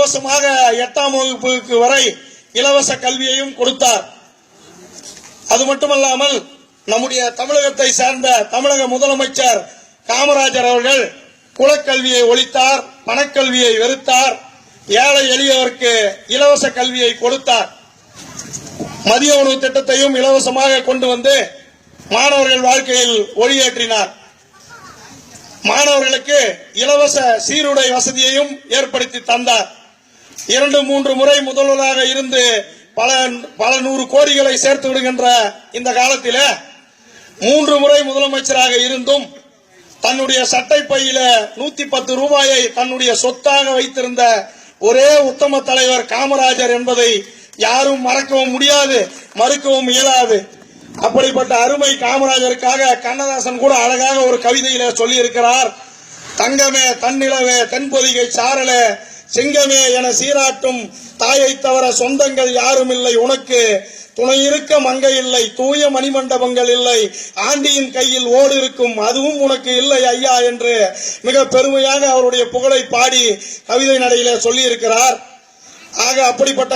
இலவசமாக 8ஆம் வகுப்புக்கு வரை இலவச கல்வியையும் கொடுத்தார். அது மட்டுமல்லாமல் நம்முடைய தமிழகத்தை சேர்ந்த தமிழக முதலமைச்சர் காமராஜர் அவர்கள் குலக்கல்வியை ஒழித்தார், பணக்கல்வியை வெறுத்தார், ஏழை எளியவருக்கு இலவச கல்வியை கொடுத்தார். மதிய உணவு திட்டத்தையும் இலவசமாக கொண்டு வந்து மாணவர்கள் வாழ்க்கையில் ஒளியேற்றினார். மாணவர்களுக்கு இலவச சீருடை வசதியையும் ஏற்படுத்தி தந்தார். 2-3 முறை முதல்வராக இருந்து பல நூறு கோடிகளை சேர்த்து விடுகின்ற இந்த காலத்தில் 3 முறை முதலமைச்சராக இருந்தும் தன்னுடைய சட்டை பையில 110 ரூபாயை தன்னுடைய சொத்தாக வைத்திருந்த ஒரே உத்தம தலைவர் காமராஜர் என்பதை யாரும் மறக்கவும் முடியாது, மறுக்கவும் இயலாது. அப்படிப்பட்ட அருமை காமராஜருக்காக கண்ணதாசன் கூட அழகாக ஒரு கவிதையில சொல்லி இருக்கிறார். தங்கமே தன்னிலவே தென்பொதிகை சாரலே சிங்கமே என சீராட்டும் தாயை தவிர சொந்தங்கள் யாரும் இல்லை உனக்கு, துணை இருக்க மங்கை இல்லை, தூய மணிமண்டபங்கள் இல்லை, ஆண்டியின் கையில் ஓடு இருக்கும் அதுவும் உனக்கு இல்லை ஐயா என்று மிக பெருமையாக அவருடைய புகழை பாடி கவிதை நடையில சொல்லி இருக்கிறார். ஆக அப்படிப்பட்ட